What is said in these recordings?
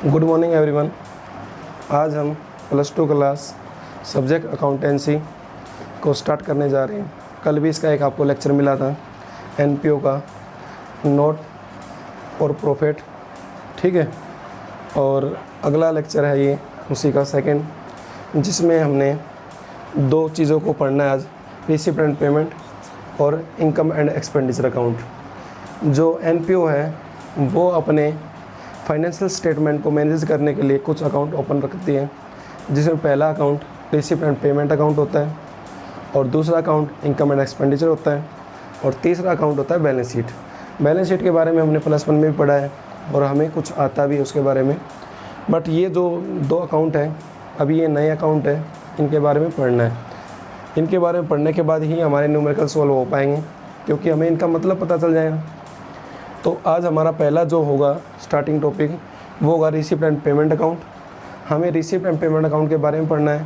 Good morning everyone. आज हम +2 class subject accountancy को स्टार्ट करने जा रहे हैं। कल भी इसका एक आपको लेक्चर मिला था एनपीओ का, नोट और प्रॉफिट, ठीक है। और अगला लेक्चर है ये उसी का सेकंड, जिसमें हमने दो चीज़ों को पढ़ना है आज, रिसिप्ट एंड पेमेंट और इनकम एंड एक्सपेंडिचर अकाउंट। जो एनपीओ है वो अपने फाइनेंशियल स्टेटमेंट को मैनेज करने के लिए कुछ अकाउंट ओपन रखती है, जिसमें पहला account receipt and payment account होता है, और दूसरा अकाउंट इनकम एंड एक्सपेंडिचर होता है, और तीसरा अकाउंट होता है बैलेंस शीट। बैलेंस शीट के बारे में हमने +1 में भी पढ़ा है और हमें कुछ आता भी है उसके बारे में। बट ये जो दो अकाउंट हैं, अभी ये नए अकाउंट है, इनके बारे में पढ़ना है। इनके बारे में पढ़ने के बाद ही हमारे न्यूमेरिकल सॉल्व हो पाएंगे, क्योंकि हमें इनका मतलब पता चल जाएगा। तो आज हमारा पहला जो होगा स्टार्टिंग टॉपिक वो होगा रिसिप्ट एंड पेमेंट अकाउंट। हमें रिसिप्ट एंड पेमेंट अकाउंट के बारे में पढ़ना है।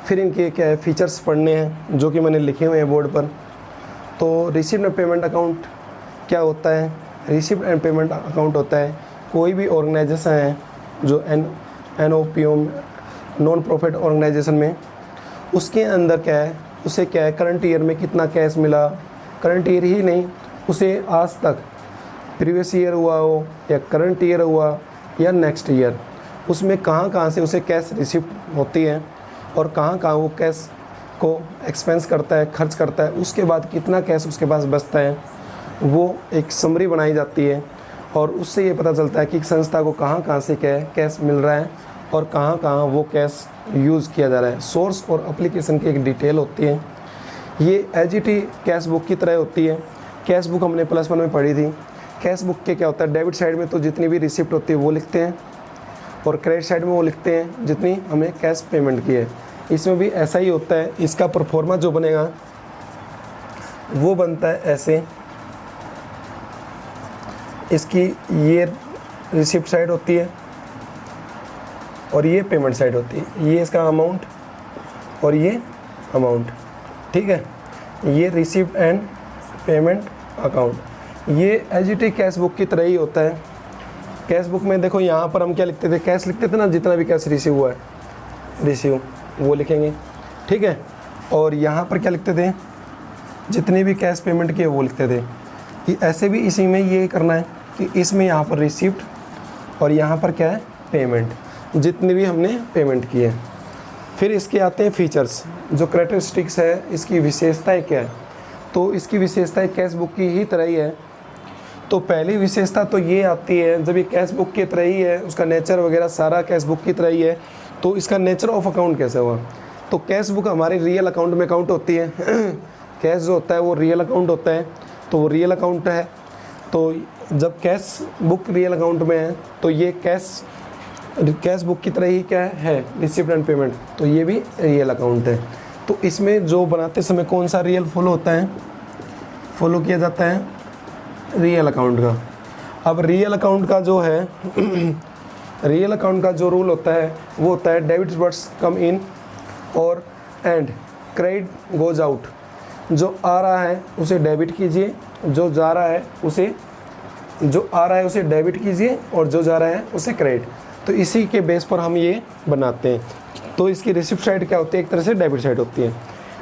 फिर इनके क्या है फीचर्स पढ़ने हैं, जो कि मैंने लिखे हुए हैं बोर्ड पर। तो रिसिप्ट एंड पेमेंट अकाउंट क्या होता है? रिसिप्ट एंड पेमेंट अकाउंट होता है कोई भी ऑर्गेनाइजेशन है जो NOPO नॉन प्रॉफिट ऑर्गेनाइजेशन में, उसके अंदर क्या है, उसे क्या है करंट ईयर में कितना कैश मिला, करंट ईयर ही नहीं, उसे आज तक प्रीवियस ईयर हुआ हो या करंट ईयर हुआ या नेक्स्ट ईयर, उसमें कहाँ कहाँ से उसे कैश रिसिप्ट होती है और कहाँ कहाँ वो कैश को एक्सपेंस करता है, खर्च करता है, उसके बाद कितना कैश उसके पास बचता है, वो एक समरी बनाई जाती है। और उससे ये पता चलता है कि संस्था को कहाँ कहाँ से क्या कैश मिल रहा है और कहाँ कहाँ वो कैश यूज़ किया जा रहा है। सोर्स और एप्लीकेशन की एक डिटेल होती है। ये एजीटी कैश बुक की तरह होती है। कैश बुक हमने +1 में पढ़ी थी। कैश बुक के क्या होता है, डेबिट साइड में तो जितनी भी रिसिप्ट होती है वो लिखते हैं, और क्रेडिट साइड में वो लिखते हैं जितनी हमें कैश पेमेंट की है। इसमें भी ऐसा ही होता है। इसका परफॉर्मा जो बनेगा वो बनता है ऐसे, इसकी ये रिसिप्ट साइड होती है और ये पेमेंट साइड होती है। ये इसका अमाउंट और ये अमाउंट, ठीक है। ये रिसिप्ट एंड पेमेंट अकाउंट ये एजीटी कैश बुक की तरह ही होता है। कैश बुक में देखो यहाँ पर हम क्या लिखते थे, कैश लिखते थे ना, जितना भी कैश रिसीव हुआ है, रिसीव वो लिखेंगे, ठीक है। और यहाँ पर क्या लिखते थे, जितनी भी कैश पेमेंट की है वो लिखते थे। ऐसे भी इसी में ये करना है कि इसमें यहाँ पर रिसिप्ट और यहाँ पर क्या है पेमेंट, जितनी भी हमने पेमेंट की है। फिर इसके आते हैं फीचर्स, जो कैरेक्टरिस्टिक्स है, इसकी विशेषताएँ क्या है। तो इसकी विशेषताएँ कैश बुक की ही तरह ही है। तो पहली विशेषता तो ये आती है, जब ये कैश बुक की तरह ही है, उसका नेचर वगैरह सारा कैश बुक की तरह ही है, तो इसका नेचर ऑफ अकाउंट कैसे हुआ। तो कैश बुक हमारे रियल अकाउंट में काउंट होती है। कैश जो होता है वो रियल अकाउंट होता है, तो वो रियल अकाउंट है। तो जब कैश बुक रियल अकाउंट में है तो ये कैश बुक की तरह ही क्या है, रिसिप्ट एंड पेमेंट, तो ये भी रियल अकाउंट है। तो इसमें जो बनाते समय कौन सा रियल फॉलो होता है, फॉलो किया जाता है रियल अकाउंट का। अब रियल अकाउंट का जो है रियल अकाउंट का जो रूल होता है वो होता है डेबिट वर्ड्स कम इन और एंड क्रेडिट गोज आउट। जो आ रहा है उसे डेबिट कीजिए, जो जा रहा है उसे डेबिट कीजिए, और जो जा रहा है उसे क्रेडिट। तो इसी के बेस पर हम ये बनाते हैं। तो इसकी रिसिप्ट साइड क्या होती है, एक तरह से डेबिट साइड होती है।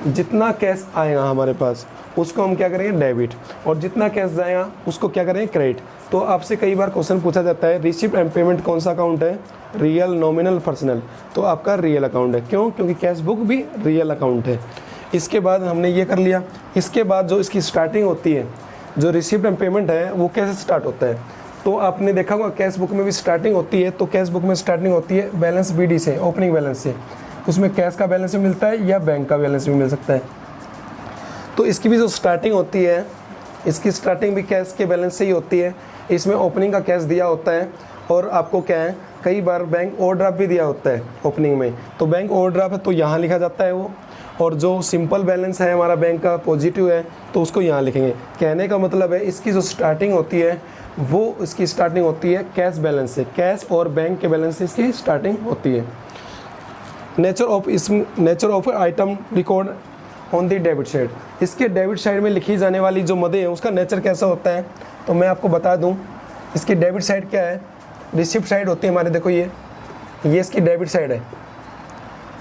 जितना कैश आएगा हमारे पास उसको हम क्या करेंगे, डेबिट, और जितना कैश जाएगा उसको क्या करेंगे, क्रेडिट। तो आपसे कई बार क्वेश्चन पूछा जाता है रिसिप्ट एंड पेमेंट कौन सा अकाउंट है, रियल, नॉमिनल, पर्सनल। तो आपका रियल अकाउंट है। क्यों? क्योंकि कैश बुक भी रियल अकाउंट है। इसके बाद हमने ये कर लिया। इसके बाद जो इसकी स्टार्टिंग होती है, जो रिसिप्ट एंड पेमेंट है, वो कैसे स्टार्ट होता है। तो आपने देखा होगा कैश बुक में भी स्टार्टिंग होती है। तो कैश बुक में स्टार्टिंग होती है बैलेंस BD से, ओपनिंग बैलेंस से। उसमें कैश का बैलेंस भी मिलता है या बैंक का बैलेंस भी मिल सकता है। तो इसकी भी जो स्टार्टिंग होती है, इसकी स्टार्टिंग भी कैश के बैलेंस से ही होती है। इसमें ओपनिंग का कैश दिया होता है, और आपको क्या है, कई बार बैंक ओवरड्राफ्ट भी दिया होता है ओपनिंग में। तो बैंक ओवरड्राफ्ट है तो यहाँ लिखा जाता है वो, और जो सिंपल बैलेंस है हमारा बैंक का पॉजिटिव है तो उसको यहाँ लिखेंगे। कहने का मतलब है इसकी जो स्टार्टिंग होती है वो इसकी स्टार्टिंग होती है कैश बैलेंस से, कैश और बैंक के बैलेंस से इसकी स्टार्टिंग होती है। Nature of item record on the debit side, इसके डेबिट साइड में लिखी जाने वाली जो मदें हैं उसका नेचर कैसा होता है। तो मैं आपको बता दूं, इसकी डेबिट साइड क्या है, रिसिप्ट साइड होती है हमारे, देखो ये इसकी डेबिट साइड है,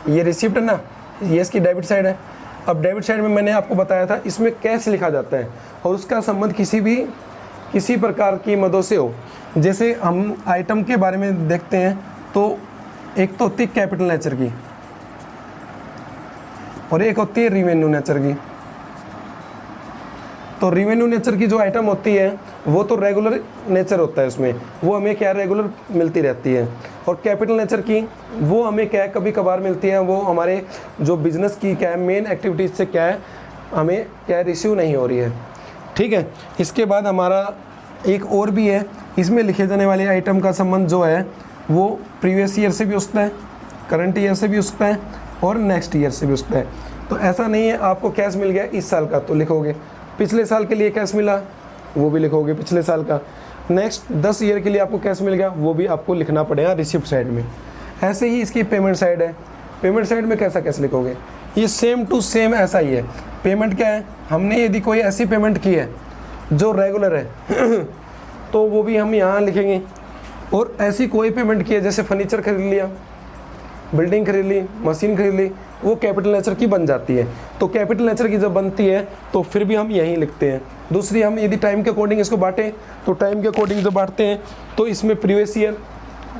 ये रिसिप्ट है ना, ये इसकी डेबिट साइड है। अब डेबिट साइड में मैंने आपको बताया था इसमें कैश लिखा जाता है और उसका संबंध किसी प्रकार की मदों से हो। जैसे हम आइटम के बारे में देखते हैं तो एक तो होती है कैपिटल नेचर की और एक होती है रिवेन्यू नेचर की। तो रिवेन्यू नेचर की जो आइटम होती है वो तो रेगुलर नेचर होता है, उसमें वो हमें क्या रेगुलर मिलती रहती है। और कैपिटल नेचर की वो हमें क्या है कभी कभार मिलती है, वो हमारे जो बिजनेस की क्या है मेन एक्टिविटीज से क्या है हमें क्या है रिसीव नहीं हो रही है। ठीक है, इसके बाद हमारा एक और भी है, इसमें लिखे जाने वाले आइटम का संबंध जो है वो प्रीवियस ईयर से भी उसका है, करंट ईयर से भी उसका है और नेक्स्ट ईयर से भी उसका है। तो ऐसा नहीं है आपको कैश मिल गया इस साल का तो लिखोगे, पिछले साल के लिए कैश मिला वो भी लिखोगे पिछले साल का, नेक्स्ट 10 ईयर के लिए आपको कैश मिल गया वो भी आपको लिखना पड़ेगा रिसिप्ट साइड में। ऐसे ही इसकी पेमेंट साइड है, पेमेंट साइड में कैसा कैश लिखोगे, ये सेम टू सेम ऐसा ही है। पेमेंट क्या है, हमने यदि कोई ऐसी पेमेंट की है जो रेगुलर है तो वो भी हम यहाँ लिखेंगे। और ऐसी कोई पेमेंट की है जैसे फर्नीचर खरीद लिया, बिल्डिंग खरीद ली, मशीन खरीद ली, वो कैपिटल नेचर की बन जाती है। तो कैपिटल नेचर की जब बनती है तो फिर भी हम यहीं लिखते हैं। दूसरी, हम यदि टाइम के अकॉर्डिंग इसको बांटें तो टाइम के अकॉर्डिंग जब बांटते हैं तो इसमें प्रीवियस ईयर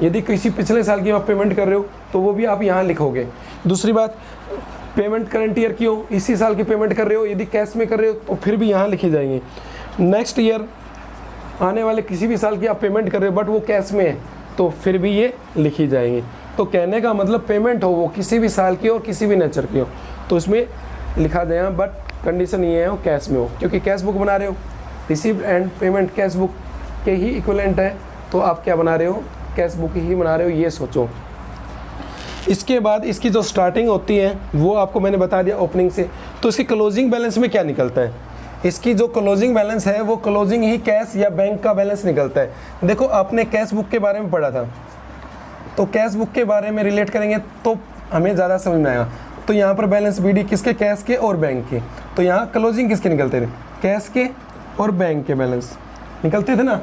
यदि किसी पिछले साल की आप पेमेंट कर रहे हो तो वो भी आप यहाँ लिखोगे। दूसरी बात, पेमेंट करंट ईयर की हो, इसी साल की पेमेंट कर रहे हो, यदि कैश में कर रहे हो तो फिर भी यहाँ लिखे जाएंगे। नेक्स्ट ईयर आने वाले किसी भी साल की आप पेमेंट कर रहे हो बट वो कैश में है तो फिर भी ये लिखी जाएंगी। तो कहने का मतलब पेमेंट हो वो किसी भी साल की हो किसी भी नेचर की हो तो इसमें लिखा जाएगा, बट कंडीशन ये है कैश में हो, क्योंकि कैश बुक बना रहे हो, received and payment cash book के ही इक्विवेलेंट है तो आप क्या बना रहे हो, कैश बुक ही बना रहे हो, ये सोचो। इसके बाद इसकी जो स्टार्टिंग होती है वो आपको मैंने बता दिया ओपनिंग से। तो इसकी क्लोजिंग बैलेंस में क्या निकलता है, इसकी जो क्लोजिंग बैलेंस है वो क्लोजिंग ही कैश या बैंक का बैलेंस निकलता है। देखो आपने कैश बुक के बारे में पढ़ा था तो कैश बुक के बारे में रिलेट करेंगे तो हमें ज़्यादा समझ में आएगा। तो यहाँ पर बैलेंस बीडी किसके, कैश के और बैंक के। तो यहाँ क्लोजिंग किसके निकलते थे, कैश के और बैंक के बैलेंस निकलते थे ना।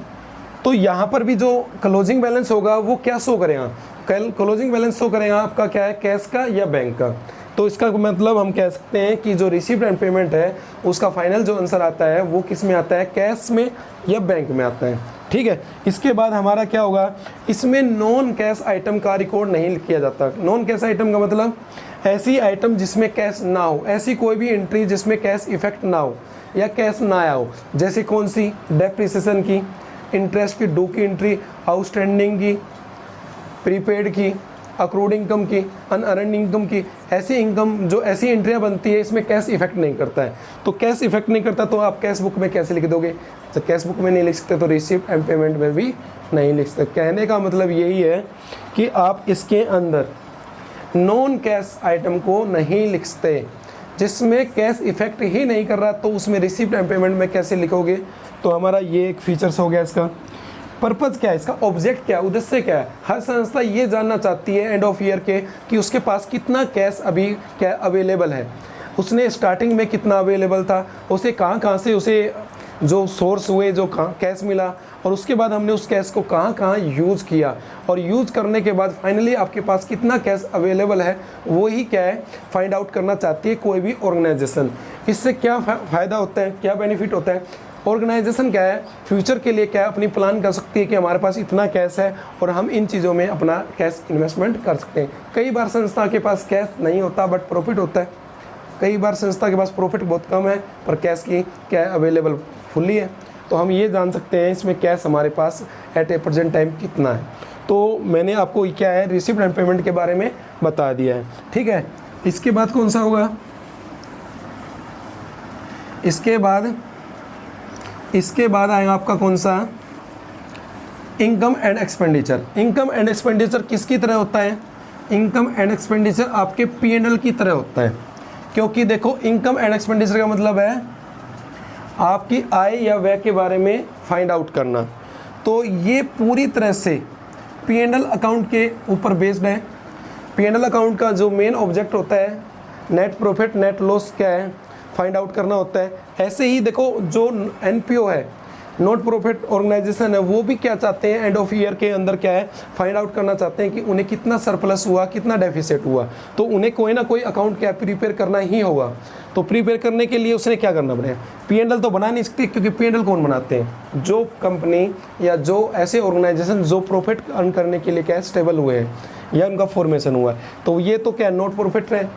तो यहाँ पर भी जो क्लोजिंग बैलेंस होगा वो क्या शो करेगा, क्लोजिंग बैलेंस शो करेगा आपका क्या है, कैश का या बैंक का। तो इसका मतलब हम कह सकते हैं कि जो रिसीव्ड एंड पेमेंट है उसका फाइनल जो आंसर आता है वो किस में आता है, कैश में या बैंक में आता है। ठीक है, इसके बाद हमारा क्या होगा, इसमें नॉन कैश आइटम का रिकॉर्ड नहीं किया जाता। नॉन कैश आइटम का मतलब ऐसी आइटम जिसमें कैश ना हो, ऐसी कोई भी एंट्री जिसमें कैश इफेक्ट ना हो या कैश ना आया हो। जैसे कौन सी, डेप्रिसिएशन की, इंटरेस्ट की, ड्यू की एंट्री, आउटस्टैंडिंग की, प्रीपेड की, अक्रूड इनकम की, अनअर्न्ड इनकम की, ऐसी इनकम जो ऐसी एंट्रियां बनती है इसमें कैश इफेक्ट नहीं करता है। तो कैश इफेक्ट नहीं करता तो आप कैश बुक में कैसे लिख दोगे, जब कैश बुक में नहीं लिख सकते तो रिसिप्ट एंड पेमेंट में भी नहीं लिख सकते। कहने का मतलब यही है कि आप इसके अंदर नॉन कैश आइटम को नहीं लिख सकते, जिसमें कैश इफेक्ट ही नहीं कर रहा तो उसमें रिसिप्ट एंड पेमेंट में कैसे लिखोगे। तो हमारा ये एक फीचर्स हो गया। इसका पर्पज़ क्या है, इसका ऑब्जेक्ट क्या है, उद्देश्य क्या है। हर संस्था ये जानना चाहती है एंड ऑफ ईयर के कि उसके पास कितना कैश अभी क्या अवेलेबल है, उसने स्टार्टिंग में कितना अवेलेबल था, उसे कहाँ से उसे जो सोर्स हुए जो कैश मिला, और उसके बाद हमने उस कैश को कहाँ यूज़ किया, और यूज़ करने के बाद फाइनली आपके पास कितना कैश अवेलेबल है, वो ही क्या है फाइंड आउट करना चाहती है कोई भी ऑर्गेनाइजेशन। इससे क्या फ़ायदा होता है, क्या बेनिफिट होता है। ऑर्गेनाइजेशन क्या है फ्यूचर के लिए क्या है अपनी प्लान कर सकती है कि हमारे पास इतना कैश है और हम इन चीज़ों में अपना कैश इन्वेस्टमेंट कर सकते हैं। कई बार संस्था के पास कैश नहीं होता बट प्रॉफिट होता है, कई बार संस्था के पास प्रॉफिट बहुत कम है पर कैश की क्या अवेलेबल फुल्ली है। तो हम ये जान सकते हैं इसमें कैश हमारे पास एट ए प्रेजेंट टाइम कितना है। तो मैंने आपको क्या है रिसिप्ट एंड पेमेंट के बारे में बता दिया है। ठीक है, इसके बाद कौन सा होगा, इसके बाद आएगा आपका कौन सा, income and expenditure. Income and expenditure किसकी तरह होता है, इनकम एंड एक्सपेंडिचर आपके P&L की तरह होता है। क्योंकि देखो इनकम एंड एक्सपेंडिचर का मतलब है आपकी आय या व्यय के बारे में फाइंड आउट करना। तो ये पूरी तरह से P&L अकाउंट के ऊपर बेस्ड है। P&L अकाउंट का जो मेन ऑब्जेक्ट होता है नेट प्रॉफिट नेट लॉस क्या है फाइंड आउट करना होता है। ऐसे ही देखो जो NPO है नॉट प्रॉफिट ऑर्गेनाइजेशन है वो भी क्या चाहते हैं, एंड ऑफ ईयर के अंदर क्या है, फाइंड आउट करना चाहते हैं कि उन्हें कितना सरप्लस हुआ, कितना डेफिसिट हुआ। तो उन्हें कोई ना कोई अकाउंट क्या प्रिपेयर करना ही होगा। तो प्रिपेयर करने के लिए उसने क्या करना पड़ेगा, P&L तो बना नहीं सकती, क्योंकि P&L कौन बनाते हैं, जो कंपनी या जो ऐसे ऑर्गेनाइजेशन जो प्रॉफिट अर्न करने के लिए क्या है, स्टेबल हुए हैं या उनका फॉर्मेशन हुआ है। तो ये तो क्या नॉट प्रॉफिट है,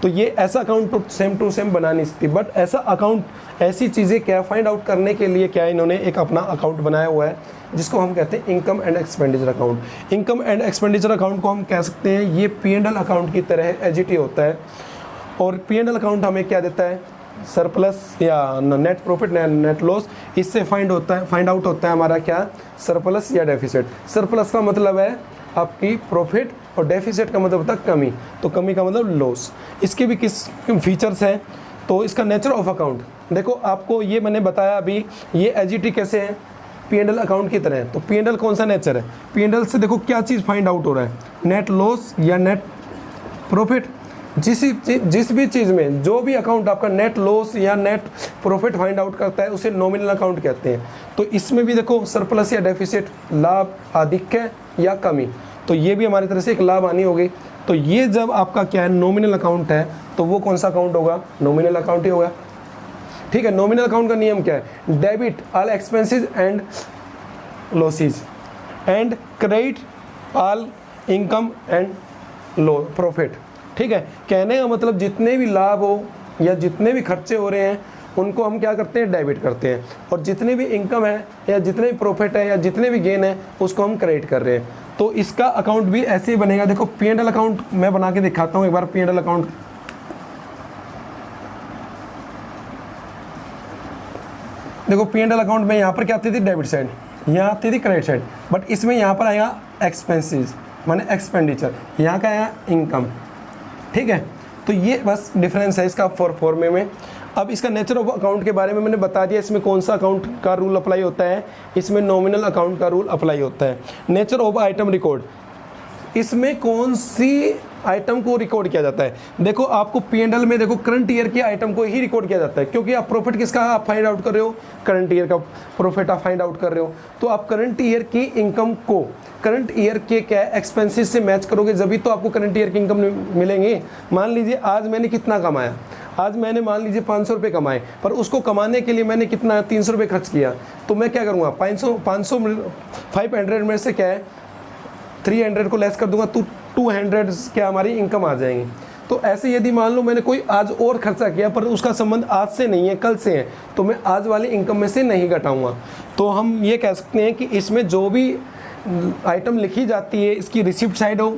तो ये ऐसा अकाउंट टू सेम बना नहीं सकती। बट ऐसा अकाउंट, ऐसी चीज़ें क्या फाइंड आउट करने के लिए क्या इन्होंने एक अपना अकाउंट बनाया हुआ है, जिसको हम कहते हैं income and expenditure account. Income and expenditure account को हम कह सकते हैं ये P&L अकाउंट की तरह एजिटी होता है। और P&L अकाउंट हमें क्या देता है, सरप्लस या नेट प्रॉफिट, नेट लॉस, इससे फाइंड आउट होता है हमारा क्या, सरप्लस या डेफिसिट। सरप्लस का मतलब है आपकी प्रॉफिट और डेफिसिट का मतलब होता है कमी, तो कमी का मतलब लॉस। इसके भी किस फीचर्स हैं, तो इसका नेचर ऑफ अकाउंट देखो, आपको ये मैंने बताया अभी, ये एजिटी कैसे है, P&L अकाउंट की तरह है। तो P&L कौन सा नेचर है, P&L से देखो क्या चीज़ फाइंड आउट हो रहा है, नेट लॉस या नेट प्रॉफिट। जिस भी चीज़ में जो भी अकाउंट आपका नेट लॉस या नेट प्रॉफिट फाइंड आउट करता है उसे नॉमिनल अकाउंट कहते हैं। तो इसमें भी देखो सरप्लस या डेफिसिट, लाभ, आधिक्य या कमी, तो ये भी हमारी तरह से एक लाभ हानि होगी। तो ये जब आपका क्या है नॉमिनल अकाउंट है, तो वो कौन सा अकाउंट होगा, नॉमिनल अकाउंट ही होगा। ठीक है, नॉमिनल अकाउंट का नियम क्या है, debit all expenses and losses and credit all income and profit. ठीक है, कहने का मतलब जितने भी लाभ हो या जितने भी खर्चे हो रहे हैं उनको हम क्या करते हैं, डेबिट करते हैं, और जितने भी इनकम है या जितने भी प्रॉफिट है या जितने भी गेन है उसको हम क्रेडिट कर रहे हैं। तो इसका अकाउंट भी ऐसे ही बनेगा। देखो P&L अकाउंट मैं बना के दिखाता हूँ एक बार। P&L अकाउंट देखो, P&L अकाउंट में यहाँ पर क्या आती थी, डेबिट साइड, यहाँ आती थी क्रेडिट साइड, बट इसमें यहाँ पर आएगा एक्सपेंसेस माने एक्सपेंडिचर, यहाँ का आएगा इनकम। ठीक है, तो ये बस डिफरेंस है इसका फॉर्मे में। अब इसका नेचर ऑफ अकाउंट के बारे में मैंने बता दिया, इसमें कौन सा अकाउंट का रूल अप्लाई होता है, इसमें नॉमिनल अकाउंट का रूल अप्लाई होता है। नेचर ऑफ आइटम रिकॉर्ड, इसमें कौन सी आइटम को रिकॉर्ड किया जाता है। देखो आपको P&L में देखो करंट ईयर के आइटम को ही रिकॉर्ड किया जाता है, क्योंकि आप प्रॉफिट किसका आप फाइंड आउट कर रहे हो, करंट ईयर का प्रॉफिट आप फाइंड आउट कर रहे हो। तो आप करंट ईयर की इनकम को करंट ईयर के क्या एक्सपेंसेस से मैच करोगे, जब भी तो आपको करंट ईयर की इनकम मिलेंगे। मान लीजिए आज मैंने कितना कमाया, आज मैंने मान लीजिए 500 रुपये कमाए, पर उसको कमाने के लिए मैंने कितना 300 रुपये खर्च किया, तो मैं क्या करूँगा 500 में से क्या है 300 को लेस कर दूंगा, तो 200 क्या हमारी इनकम आ जाएंगी। तो ऐसे यदि मान लो मैंने कोई आज और खर्चा किया पर उसका संबंध आज से नहीं है, कल से है, तो मैं आज वाली इनकम में से नहीं घटाऊंगा। तो हम ये कह सकते हैं कि इसमें जो भी आइटम लिखी जाती है, इसकी रिसिप्ट साइड हो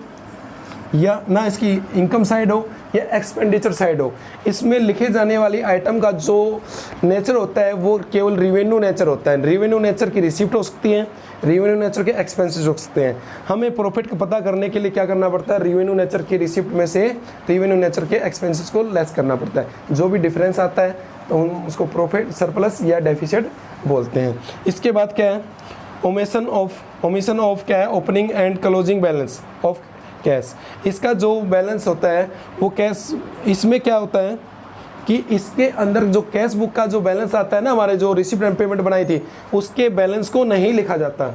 या ना इसकी इनकम साइड हो या एक्सपेंडिचर साइड हो, इसमें लिखे जाने वाली आइटम का जो नेचर होता है वो केवल रिवेन्यू नेचर होता है। रिवेन्यू नेचर की रिसिप्ट हो सकती है, रिवेन्यू नेचर के एक्सपेंसेस हो सकते हैं। हमें प्रॉफिट का पता करने के लिए क्या करना पड़ता है, रिवेन्यू नेचर की रिसिप्ट में से रिवेन्यू नेचर के एक्सपेंसेस को लेस करना पड़ता है। जो भी डिफरेंस आता है तो हम उसको प्रॉफिट, सरप्लस या डेफिसिट बोलते हैं। इसके बाद क्या है, ओमिशन ऑफ क्या है, opening and closing balance of cash. इसका जो बैलेंस होता है वो कैश, इसमें क्या होता है कि इसके अंदर जो कैश बुक का जो बैलेंस आता है ना, हमारे जो रिसिप्ट एंड पेमेंट बनाई थी उसके बैलेंस को नहीं लिखा जाता,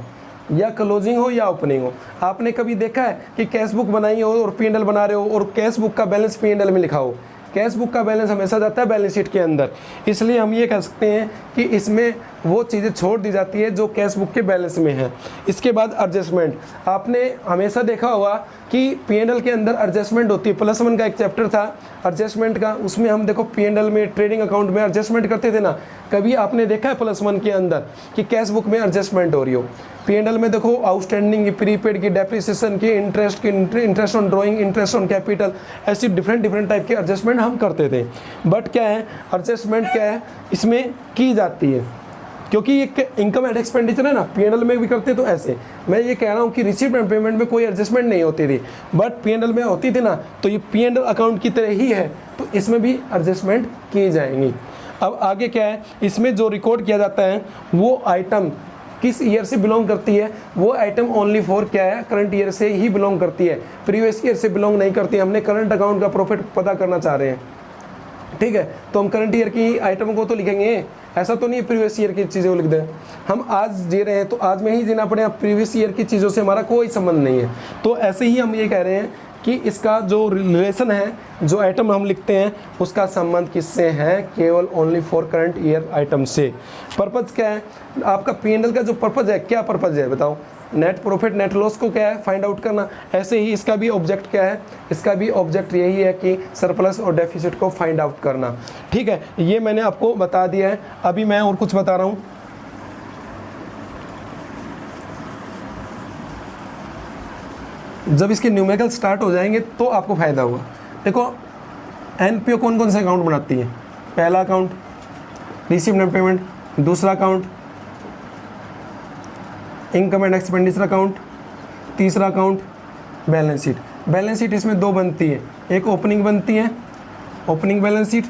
या क्लोजिंग हो या ओपनिंग हो। आपने कभी देखा है कि कैश बुक बनाई हो और P&L बना रहे हो और कैश बुक का बैलेंस P&L में लिखा हो? कैश बुक का बैलेंस हमेशा जाता है बैलेंस शीट के अंदर। इसलिए हम ये कह सकते हैं कि इसमें वो चीज़ें छोड़ दी जाती है जो कैश बुक के बैलेंस में है। इसके बाद एडजस्टमेंट, आपने हमेशा देखा होगा कि P&L के अंदर एडजस्टमेंट होती है। +1 का एक चैप्टर था एडजस्टमेंट का, उसमें हम देखो P&L में ट्रेडिंग अकाउंट में एडजस्टमेंट करते थे ना। कभी आपने देखा है +1 के अंदर कि कैश बुक में एडजस्टमेंट हो रही हो? P&L में देखो आउटस्टैंडिंग की, प्रीपेड की, डेप्रिसिएशन की, interest on drawing, interest on capital, ऐसी डिफरेंट टाइप के एडजस्टमेंट हम करते थे। बट क्या है, एडजस्टमेंट क्या है इसमें की जाती है, क्योंकि ये इनकम एंड एक्सपेंडिचर है ना, P&L में भी करते तो ऐसे। मैं ये कह रहा हूँ कि रिसिप्ट एंड पेमेंट में कोई एडजस्टमेंट नहीं होती थी, बट P&L में होती थी ना, तो ये P&L अकाउंट की तरह ही है, तो इसमें भी एडजस्टमेंट की जाएंगी। अब आगे क्या है, इसमें जो रिकॉर्ड किया जाता है वो आइटम किस ईयर से बिलोंग करती है, वो आइटम ओनली फॉर क्या है, करंट ईयर से ही बिलोंग करती है, प्रीवियस ईयर से बिलोंग नहीं करती है। हमने करंट अकाउंट का प्रॉफिट पता करना चाह रहे हैं, ठीक है, तो हम करंट ईयर की आइटम को तो लिखेंगे, ऐसा तो नहीं है प्रीवियस ईयर की चीज़ें लिख दें। हम आज जी रहे हैं तो आज में ही जीना पड़ेगा, प्रीवियस ईयर की चीज़ों से हमारा कोई संबंध नहीं है। तो ऐसे ही हम ये कह रहे हैं कि इसका जो रिलेशन है, जो आइटम हम लिखते हैं उसका संबंध किससे है, केवल only for current year item से। पर्पज़ क्या है आपका P&L का, जो पर्पज़ है, क्या पर्पज़ है बताओ, नेट प्रॉफिट नेट लॉस को क्या है, फाइंड आउट करना। ऐसे ही इसका भी ऑब्जेक्ट क्या है, इसका भी ऑब्जेक्ट यही है कि सरप्लस और डेफिसिट को फाइंड आउट करना। ठीक है, ये मैंने आपको बता दिया है। अभी मैं और कुछ बता रहा हूँ। जब इसके न्यूमेरिकल स्टार्ट हो जाएंगे तो आपको फ़ायदा होगा। देखो एनपीओ कौन कौन से अकाउंट बनाती है, पहला अकाउंट रिसीव्ड एंड पेमेंट, दूसरा account income and expenditure account, तीसरा account balance sheet. Balance sheet इसमें दो बनती है, एक ओपनिंग बनती है ओपनिंग बैलेंस शीट,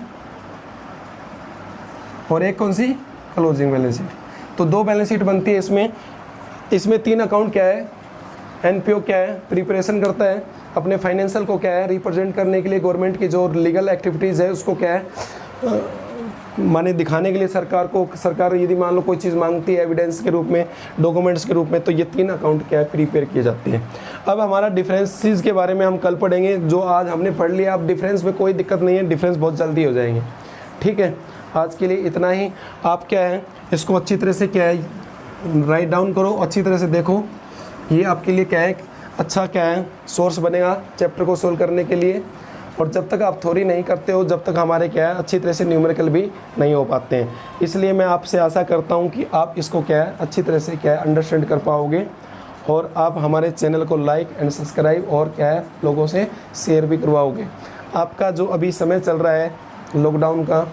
और एक कौन सी, क्लोजिंग बैलेंस शीट। तो दो बैलेंस शीट बनती है इसमें तीन अकाउंट क्या है, एनपीओ क्या है, प्रिपरेशन करता है अपने फाइनेंशियल को, क्या है रिप्रेजेंट करने के लिए गवर्नमेंट की जो लीगल एक्टिविटीज़ है उसको क्या है माने दिखाने के लिए सरकार को। सरकार यदि मान लो कोई चीज़ मांगती है एविडेंस के रूप में, डॉक्यूमेंट्स के रूप में, तो ये तीन अकाउंट क्या है प्रिपेयर किए जाते हैं। अब हमारा डिफरेंसेस के बारे में हम कल पढ़ेंगे, जो आज हमने पढ़ लिया। अब डिफरेंस में कोई दिक्कत नहीं है, डिफरेंस बहुत जल्दी हो जाएंगे। ठीक है, आज के लिए इतना ही। आप क्या है इसको अच्छी तरह से क्या है राइट डाउन करो, अच्छी तरह से देखो, ये आपके लिए क्या है अच्छा क्या है सोर्स बनेगा चैप्टर को सोल्व करने के लिए। और जब तक आप थ्योरी नहीं करते हो, जब तक हमारे क्या है अच्छी तरह से न्यूमेरिकल भी नहीं हो पाते हैं। इसलिए मैं आपसे आशा करता हूं कि आप इसको क्या है अच्छी तरह से क्या है अंडरस्टैंड कर पाओगे, और आप हमारे चैनल को लाइक एंड सब्सक्राइब और क्या है लोगों से शेयर भी करवाओगे। आपका जो अभी समय चल रहा है लॉकडाउन का,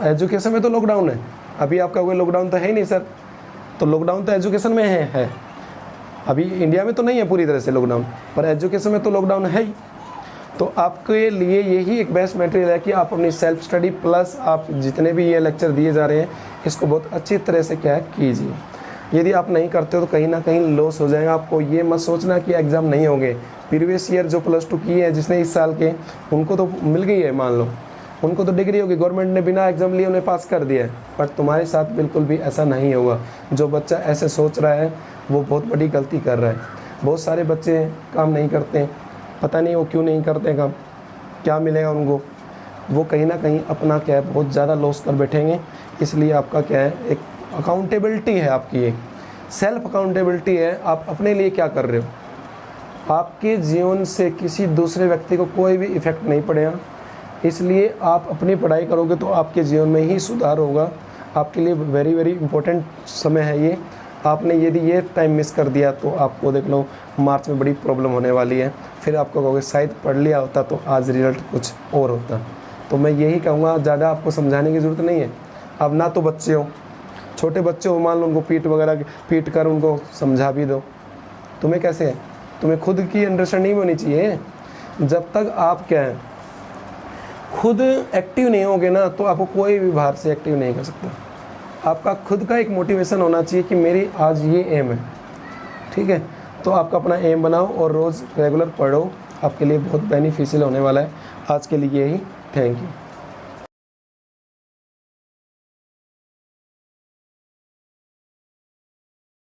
एजुकेशन में तो लॉकडाउन है, अभी आपका कोई लॉकडाउन तो है ही नहीं सर, तो लॉकडाउन तो एजुकेशन में है। अभी इंडिया में तो नहीं है पूरी तरह से लॉकडाउन, पर एजुकेशन में तो लॉकडाउन है ही। तो आपके लिए यही एक बेस्ट मटेरियल है कि आप अपनी सेल्फ स्टडी प्लस आप जितने भी ये लेक्चर दिए जा रहे हैं इसको बहुत अच्छी तरह से क्या कीजिए। यदि आप नहीं करते हो तो कहीं ना कहीं लॉस हो जाएगा आपको। ये मत सोचना कि एग्ज़ाम नहीं होंगे। प्रीवियस ईयर जो +2 किए हैं जिसने इस साल के, उनको तो मिल गई है, मान लो उनको तो डिग्री होगी, गवर्नमेंट ने बिना एग्ज़ाम लिए उन्हें पास कर दिया है। पर तुम्हारे साथ बिल्कुल भी ऐसा नहीं होगा। जो बच्चा ऐसे सोच रहा है वो बहुत बड़ी गलती कर रहा है। बहुत सारे बच्चे काम नहीं करते हैं, पता नहीं वो क्यों नहीं करते काम, क्या मिलेगा उनको, वो कहीं ना कहीं अपना क्या है बहुत ज़्यादा लॉस कर बैठेंगे। इसलिए आपका क्या है एक अकाउंटेबिलिटी है आपकी, एक सेल्फ अकाउंटेबिलिटी है। आप अपने लिए क्या कर रहे हो, आपके जीवन से किसी दूसरे व्यक्ति को कोई भी इफ़ेक्ट नहीं पड़ेगा। इसलिए आप अपनी पढ़ाई करोगे तो आपके जीवन में ही सुधार होगा। आपके लिए वेरी वेरी इंपॉर्टेंट समय है ये। आपने यदि ये टाइम मिस कर दिया तो आपको देख लो मार्च में बड़ी प्रॉब्लम होने वाली है। फिर आपको कहोगे शायद पढ़ लिया होता तो आज रिजल्ट कुछ और होता। तो मैं यही कहूँगा, ज़्यादा आपको समझाने की ज़रूरत नहीं है। अब ना तो बच्चे हो, छोटे बच्चे हो, मान लो उनको पीट कर उनको समझा भी दो, तुम्हें कैसे है, तुम्हें खुद की अंडरस्टैंडिंग होनी चाहिए। जब तक आप क्या है खुद एक्टिव नहीं होगे ना तो आपको कोई भी बाहर से एक्टिव नहीं कर सकता। आपका खुद का एक मोटिवेशन होना चाहिए कि मेरी आज ये एम है। ठीक है, तो आपका अपना एम बनाओ और रोज़ रेगुलर पढ़ो, आपके लिए बहुत बेनिफिशियल होने वाला है। आज के लिए यही, थैंक यू।